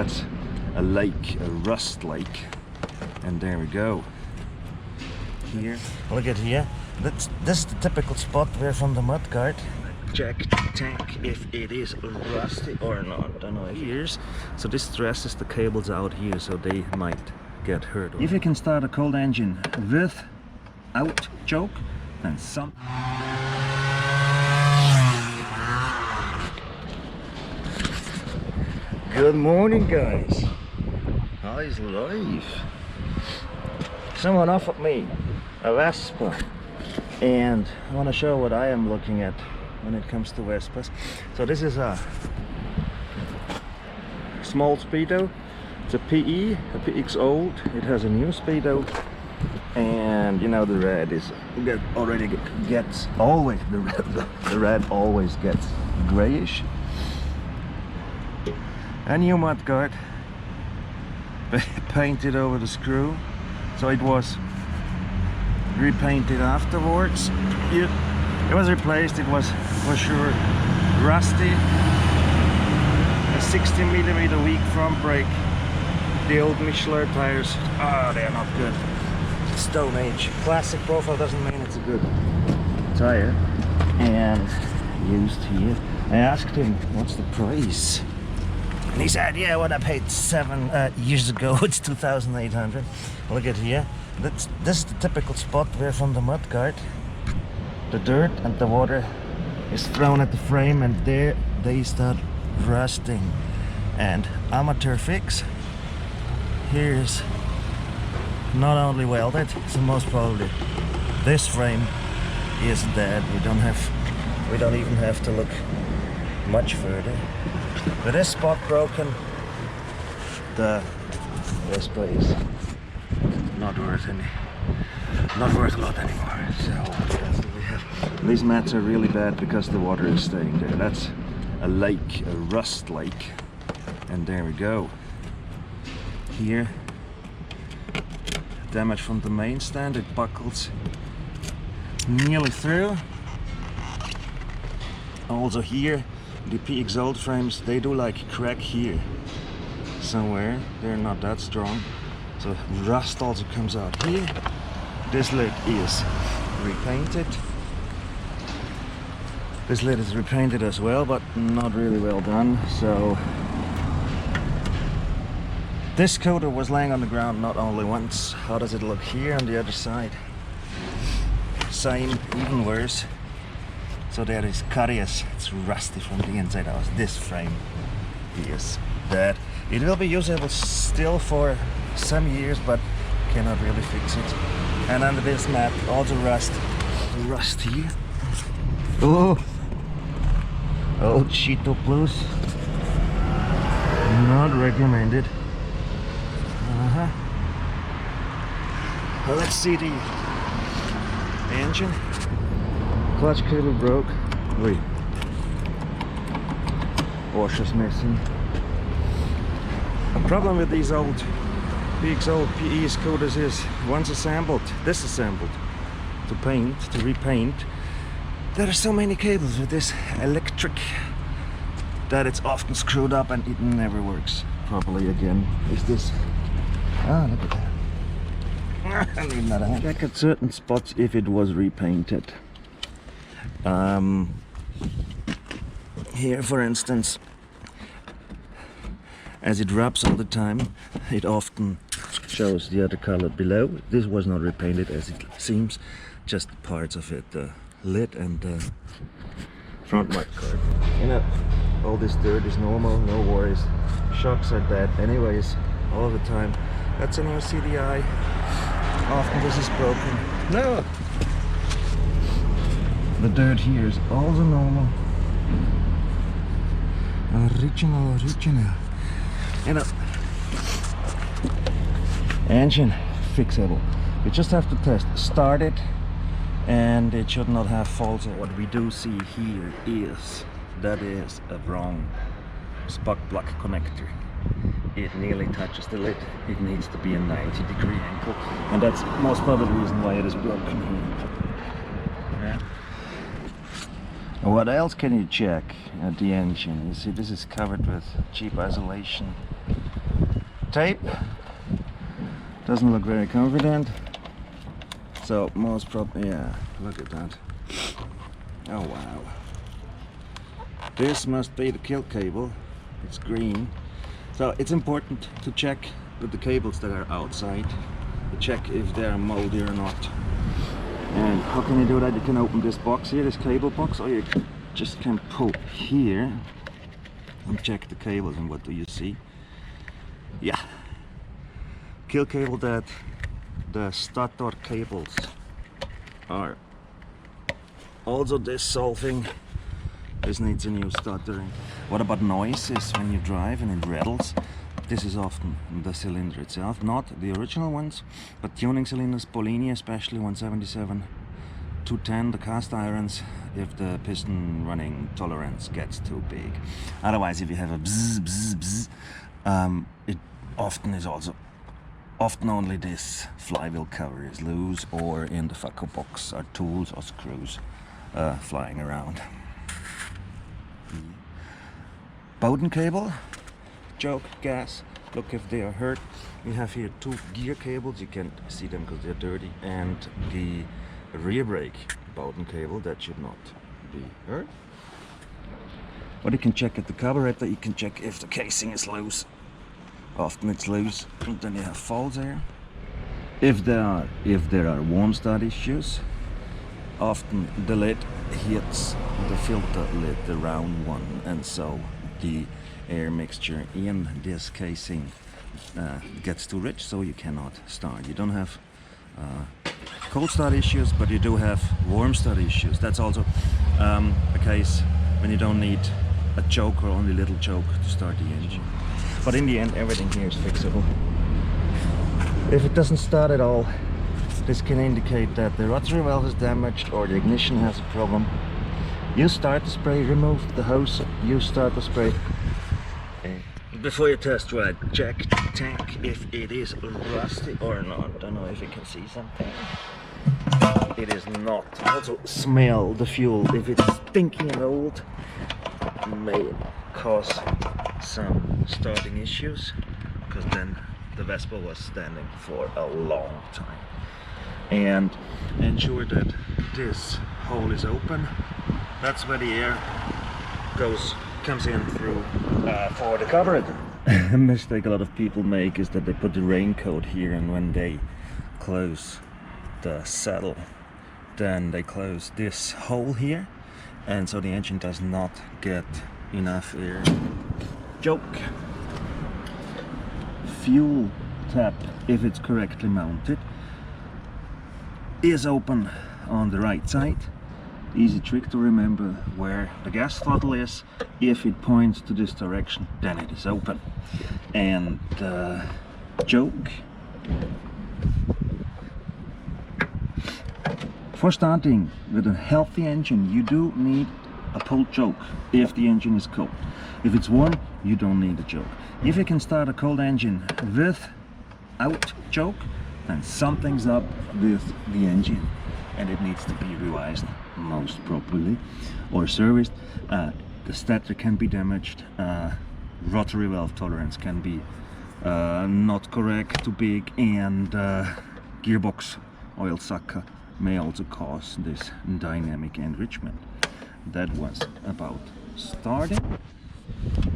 that's a lake, a rust lake. And there we go. Here, look at here. This is the typical spot where from the mud guard. Check the tank if it is rusty or not. Don't know. Here's so this stresses the cables out here, so they might get hurt. If you can start a cold engine without choke, then some. Good morning, guys. How is life? Someone offered me a Vespa, and I want to show what I am looking at when it comes to Vespas. So this is a small speedo. It's a PE, a PX old. It has a new speedo, and you know the red is gets always the red always gets grayish. A new mud guard painted over the screw, so it was repainted afterwards. It was replaced. It was for sure rusty. A 60mm weak front brake. The old Michelin tires, they're not good. Stone Age. Classic profile doesn't mean it's a good tire. And used here. I asked him what's the price, and he said, yeah, what I paid 7 years ago, it's 2,800. Look at here. This is the typical spot where from the mud guard the dirt and the water is thrown at the frame, and there they start rusting. And amateur fix, here's not only welded, so most probably this frame is dead. We don't even have to look much further. With this spot broken, the Vespa is not worth a lot anymore. So we have these mats are really bad because the water is staying there. That's a lake, a rust lake, and there we go. Here, damage from the main stand. It buckles nearly through. Also here, the PX old frames, they do like crack here somewhere. They're not that strong, so rust also comes out here. This lid is repainted. This lid is repainted as well, but not really well done. So this coater was laying on the ground not only once. How does it look here on the other side? Same, even worse. So there is carious. It's rusty from the inside out. This frame is dead. It will be usable still for some years, but cannot really fix it. And under this mat, also rust here. Oh, old Cheeto Plus. Not recommended. Well, let's see the engine. Clutch cable broke. Wait. Washer's missing. The problem with these old PX old PE scooters is once assembled, disassembled to paint, to repaint, there are so many cables with this electric that it's often screwed up and it never works properly again. Is this? Ah, look at that. I need another hand. Check at certain spots if it was repainted. Here, for instance, as it rubs all the time, it often shows the other color below. This was not repainted as it seems, just parts of it, the lid and the front mud guard. You know, all this dirt is normal, no worries. Shocks are dead anyways, all the time. That's a new CDI. Often this is broken. No! The dirt here is also normal. Original. You know, engine fixable. You just have to test, start it, and it should not have faults. What we do see here is that is a wrong spark plug connector. It nearly touches the lid. It needs to be a 90-degree angle, and that's most probably the reason why it is broken here. Yeah. What else can you check at the engine? You see, this is covered with cheap isolation. tape. Doesn't look very confident. So most probably, yeah, look at that. Oh wow. This must be the kill cable. It's green. So it's important to check with the cables that are outside, to check if they are moldy or not. And how can you do that? You can open this box here, this cable box, or you just can pull here and check the cables. And what do you see? Yeah, kill cable that the starter cables are also dissolving. This needs a new stuttering. What about noises when you drive and it rattles? This is often the cylinder itself, not the original ones, but tuning cylinders, Polini especially 177, 210, the cast irons, if the piston running tolerance gets too big. Otherwise, if you have a bzz, bzz, bzz, it often is also, often only this flywheel cover is loose, or in the Faco box are tools or screws flying around. Bowden cable, choke, gas, look if they are hurt. We have here two gear cables, you can't see them because they're dirty, and the rear brake Bowden cable that should not be hurt. But you can check at the carburetor, you can check if the casing is loose. Often it's loose, and then you have faults there. If there are warm start issues, often the lid hits the filter lid, the round one, and so the air mixture in this casing gets too rich, so you cannot start. You don't have cold start issues, but you do have warm start issues. That's also a case when you don't need a choke or only little choke to start the engine. But in the end, everything here is fixable. If it doesn't start at all, this can indicate that the rotary valve is damaged or the ignition has a problem. You start the spray, remove the hose, you start the spray. Before you test ride, check the tank if it is rusty or not. Don't know if you can see something. It is not. Also smell the fuel. If it's stinky and old, it may cause some starting issues, because then the Vespa was standing for a long time. And ensure that this hole is open. That's where the air comes in through for the carburetor. A mistake a lot of people make is that they put the raincoat here, and when they close the saddle, then they close this hole here, and so the engine does not get enough air. Joke. Fuel tap, if it's correctly mounted, is open on the right side. Easy trick to remember where the gas throttle is. If it points to this direction, then it is open. And choke. For starting with a healthy engine, you do need a pull choke if the engine is cold. If it's warm, you don't need a choke. If you can start a cold engine without choke, then something's up with the engine and it needs to be revised, most probably, or serviced. The stator can be damaged, rotary valve tolerance can be not correct, too big, and gearbox oil sucker may also cause this dynamic enrichment. That was about starting.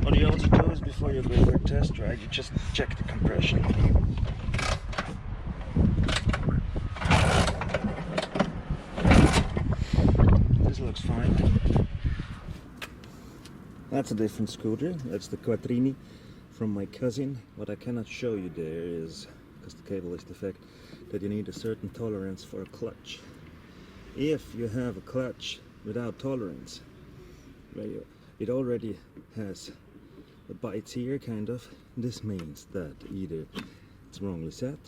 What you also do is, before you go for a test ride, you just check the compression. This looks fine. That's a different scooter. That's the Quattrini from my cousin. What I cannot show you there is, because the cable is defect, that you need a certain tolerance for a clutch. If you have a clutch without tolerance, it already has the bites here, kind of, this means that either it's wrongly set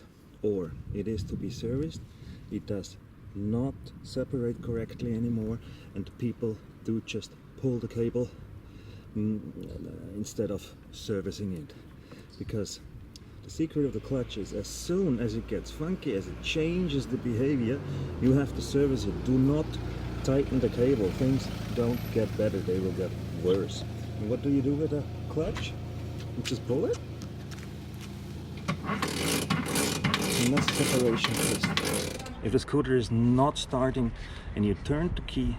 or it is to be serviced. It does not separate correctly anymore, and people do just pull the cable instead of servicing it, because the secret of the clutch is, as soon as it gets funky, as it changes the behavior, you have to service it. Do not tighten the cable. Things don't get better, they will get worse. And what do you do with a clutch? You just pull it, separation system. If the scooter is not starting and you turn the key,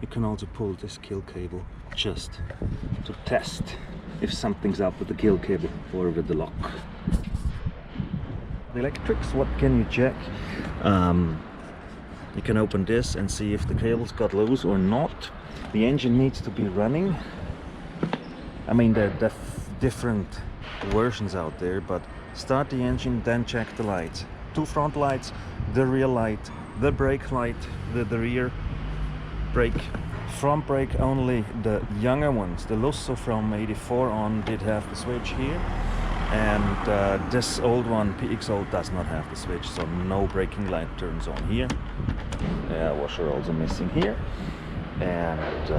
you can also pull this kill cable just to test if something's up with the kill cable or with the lock. The electrics, what can you check? You can open this and see if the cables got loose or not. The engine needs to be running. I mean, there are different versions out there, but start the engine, then check the lights. 2 front lights, the rear light, the brake light, the rear brake. Front brake, only the younger ones, the Lusso from 84 on, did have the switch here. And this old one, PX old, does not have the switch, so no braking light turns on here. Washer also missing here. And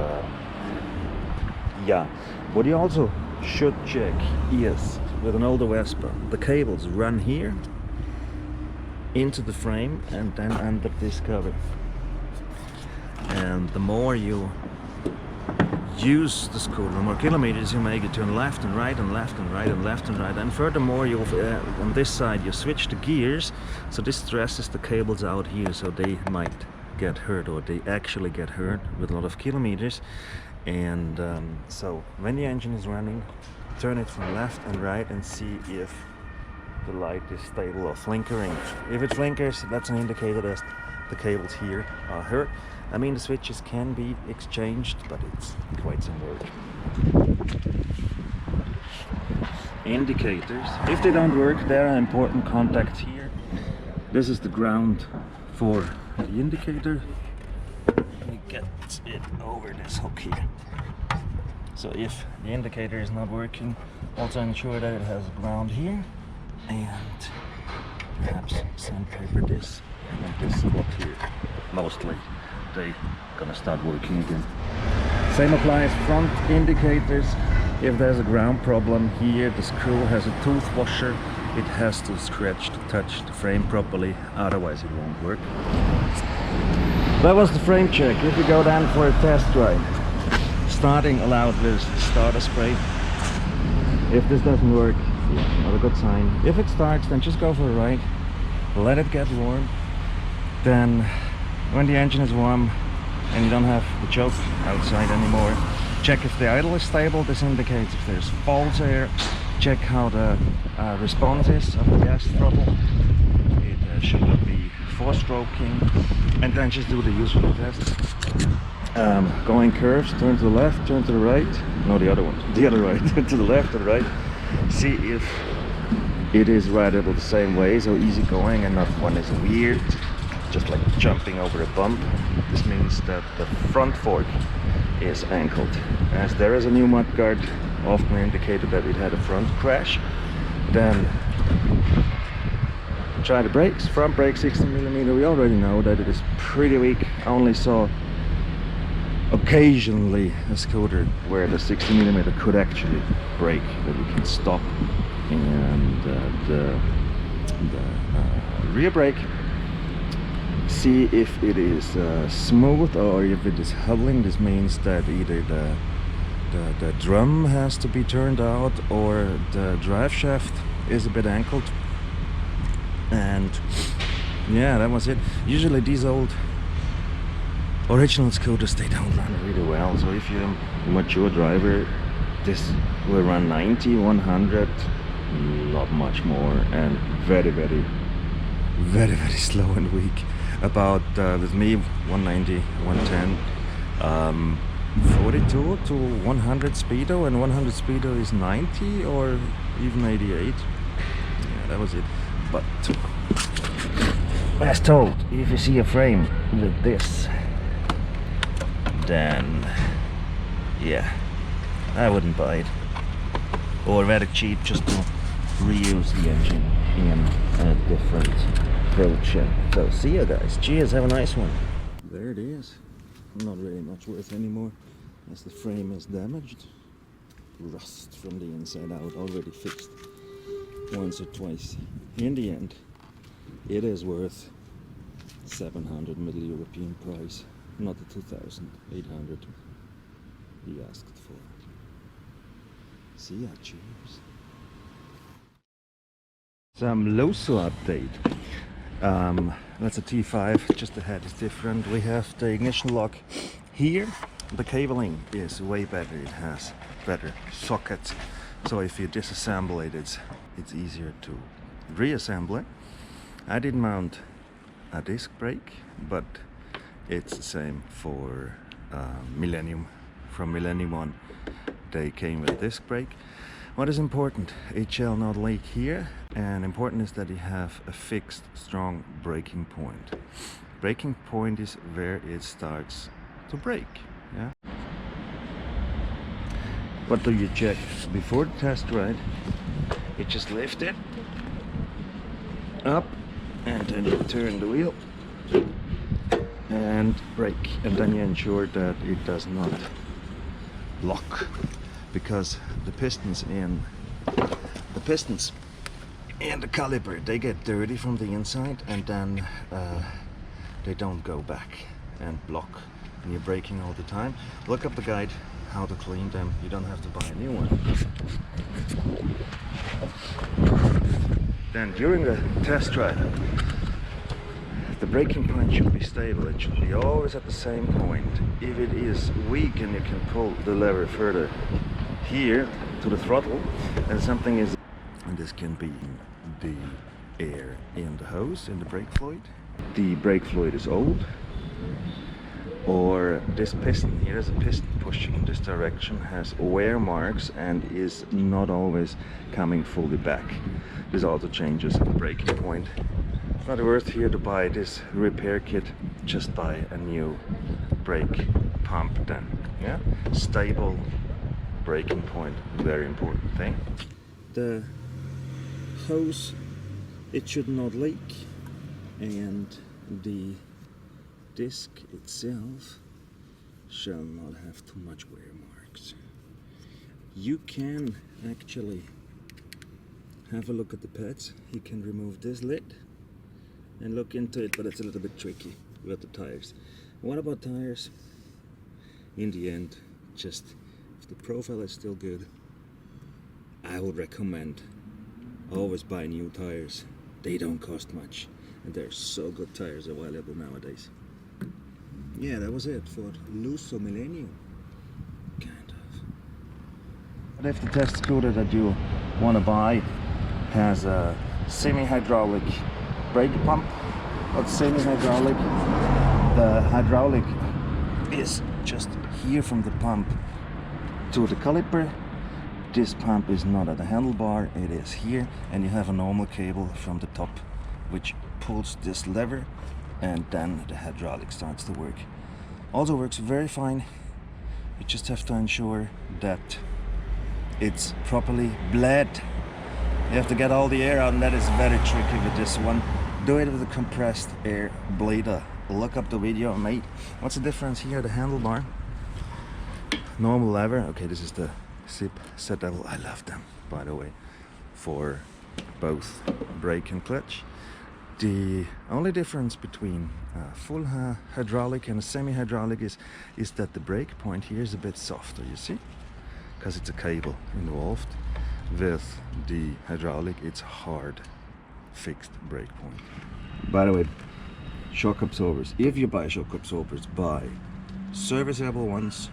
yeah, what you also should check is, with an older Vespa, the cables run here into the frame and then under this cover. And the more you use the scooter, the more kilometers you make, it turn left and right and left and right and left and right. And furthermore, you on this side you switch the gears, so this stresses the cables out here, so they might get hurt, or they actually get hurt with a lot of kilometers. And so when the engine is running, turn it from left and right and see if the light is stable or flickering. If it flickers, that's an indicator that the cables here are hurt. I mean, the switches can be exchanged, but it's quite some work. Indicators, if they don't work, there are important contacts here. This is the ground for the indicator. We get it over this hook here. So if the indicator is not working, also ensure that it has ground here, and perhaps sandpaper this and this spot here. Mostly they gonna start working again. Same applies front indicators. If there's a ground problem here, the screw has a tooth washer. It has to scratch to touch the frame properly, otherwise it won't work. That was the frame check. If you go down for a test ride, starting allowed with starter spray. If this doesn't work, yeah, not a good sign. If it starts, then just go for a ride, let it get warm. Then when the engine is warm and you don't have the choke outside anymore, check if the idle is stable. This indicates if there's false air. Check how the response is of the gas throttle. It should not be 4-stroking. And then just do the usual test. Going curves, turn to the left, turn to the right. No, the other one, the other right. Turn to the left or the right. See if it is rideable the same way, so easy going and not one is weird, just like jumping over a bump. This means that the front fork is angled. As there is a new mudguard, often indicated that it had a front crash. Then try the brakes. Front brake 16mm. We already know that it is pretty weak. I only saw occasionally a scooter where the 60mm could actually brake, that you can stop. And the rear brake, see if it is smooth or if it is hubbling. This means that either the drum has to be turned out or the drive shaft is a bit angled. And yeah, that was it. Usually these old original scooters, they don't run really well, so if you're a mature driver, this will run 90, 100, not much more, and very slow and weak. About with me 190, 110, 42 to 100 speedo, and 100 speedo is 90 or even 88. Yeah, that was it. But as told, if you see a frame with this, then yeah, I wouldn't buy it. Or very cheap just to reuse the engine in a different build check. So see you guys. Cheers, have a nice one. There it is. Not really much worth anymore, as the frame is damaged. Rust from the inside out, already fixed once or twice. In the end, it is worth 700 Middle European price, not the 2,800 he asked for. See ya, cheers. Some lusso update. That's a T5, just the head is different. We have the ignition lock here. The cabling is way better, it has better sockets. So if you disassemble it, it's easier to reassemble it. I did mount a disc brake, but it's the same for Millennium. From Millennium on, they came with a disc brake. What is important, it shall not leak here, and important is that you have a fixed strong braking point. Braking point is where it starts to brake. Yeah. What do you check before the test ride? You just lift it up and then you turn the wheel and brake, and then you ensure that it does not lock, because the pistons and the caliper, they get dirty from the inside, and then they don't go back and block when you're braking all the time. Look up the guide how to clean them. You don't have to buy a new one. Then during the test ride, the braking point should be stable. It should be always at the same point. If it is weak and you can pull the lever further here to the throttle, and something is, and this can be the air in the hose, in the brake fluid. The brake fluid is old, or this piston here is a piston pushing in this direction, has wear marks and is not always coming fully back. This also changes the braking point. It's not worth here to buy this repair kit. Just buy a new brake pump then. Yeah, stable braking point, very important thing. The hose, it should not leak, and the disc itself shall not have too much wear marks. You can actually have a look at the pads. You can remove this lid and look into it, but it's a little bit tricky with the tires. What about tires? In the end, just if the profile is still good, I would recommend always buy new tires. They don't cost much, and there's so good tires available nowadays. Yeah, that was it for Lusso Millennium, kind of. But if the test scooter that you want to buy has a semi-hydraulic brake pump, not semi-hydraulic, the hydraulic is just here from the pump to the caliper. This pump is not at the handlebar, it is here, and you have a normal cable from the top which pulls this lever, and then the hydraulic starts to work. Also works very fine. You just have to ensure that it's properly bled. You have to get all the air out, and that is very tricky with this one. Do it with a compressed air bleeder. Look up the video, mate. What's the difference here? The handlebar, normal lever. Okay, this is the zip set level. I love them, by the way, for both brake and clutch. The only difference between full hydraulic and a semi-hydraulic is that the brake point here is a bit softer, you see? Because it's a cable involved. With the hydraulic, it's hard, fixed brake point. By the way, shock absorbers. If you buy shock absorbers, buy serviceable ones.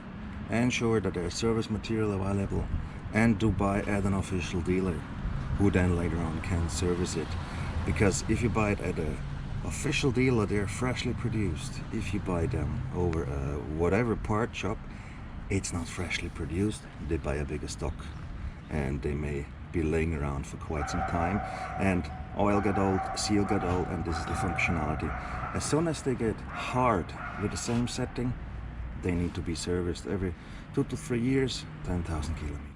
Ensure that there's service material available, and do buy at an official dealer who then later on can service it. Because if you buy it at an official dealer, they're freshly produced. If you buy them over whatever part shop, it's not freshly produced. They buy a bigger stock, and they may be laying around for quite some time, and oil got old, seal got old, and this is the functionality. As soon as they get hard with the same setting, they need to be serviced every 2 to 3 years, 10,000 kilometers.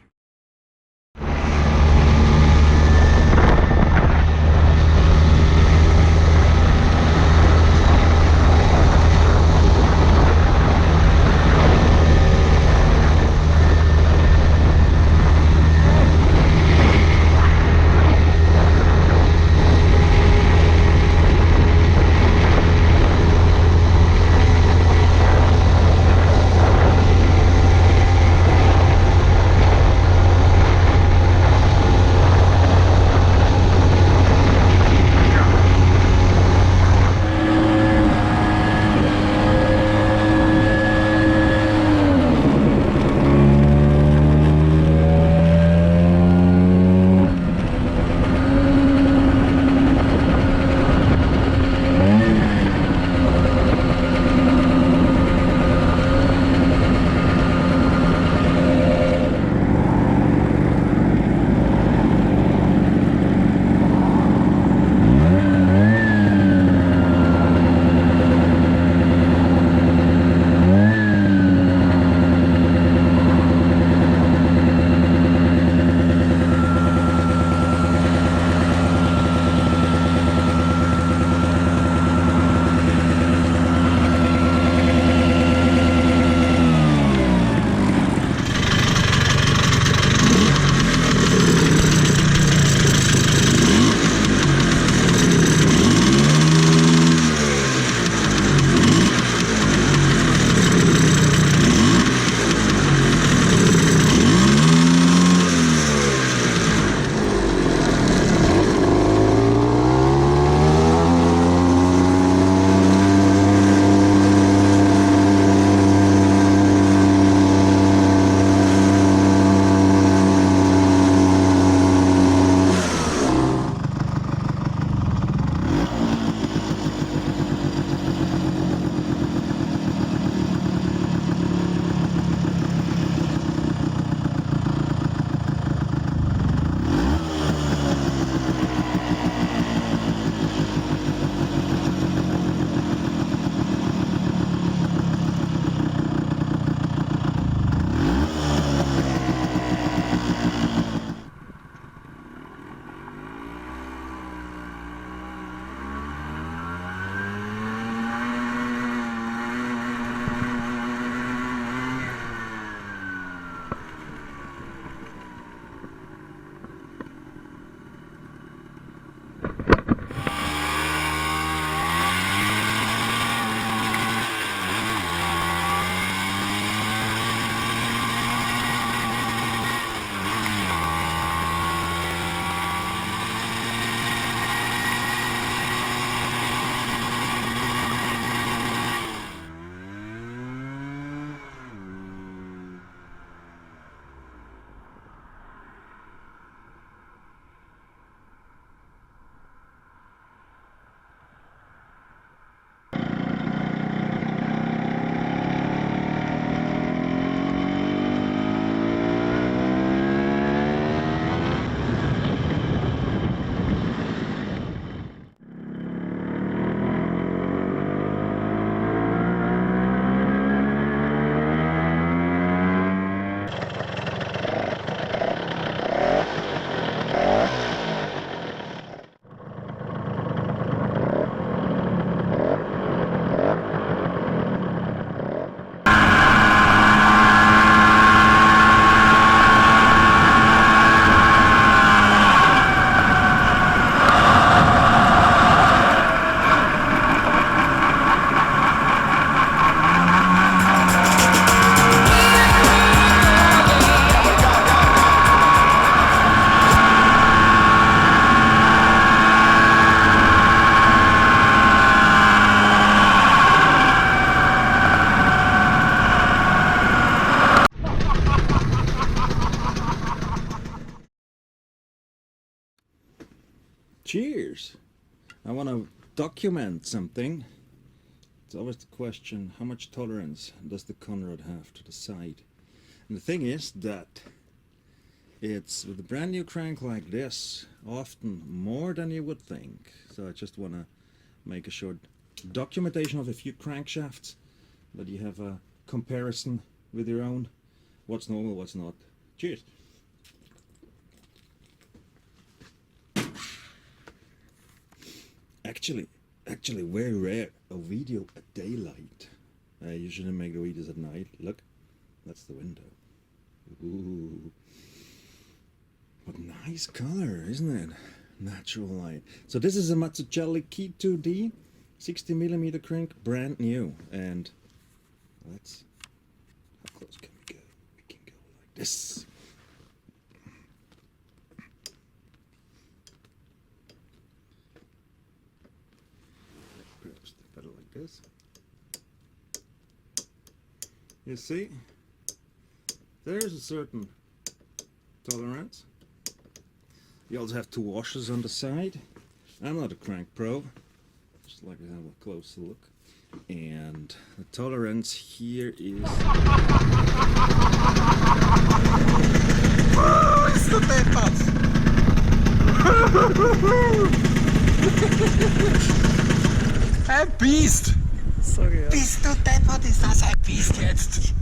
cheers. I want to document something. It's always the question, how much tolerance does the Conrad have to the side? And the thing is that it's, with a brand new crank like this, often more than you would think. So I just want to make a short documentation of a few crankshafts, that you have a comparison with your own, what's normal, what's not. Cheers. Actually very rare a video at daylight. I usually make the videos at night. Look, that's the window. Ooh, what nice color, isn't it? Natural light. So this is a Mazzucchelli Key 2D 60mm crank, brand new. And let's, how close can we go? We can go like this. Grabs the pedal like this. You see, there's a certain tolerance. You also have two washers on the side. I'm not a crank pro, just like to have a closer look. And the tolerance here is... Bist du deppert? Ein Biest! Sag ich ja. Bist du deppert? Ist das ein Biest jetzt?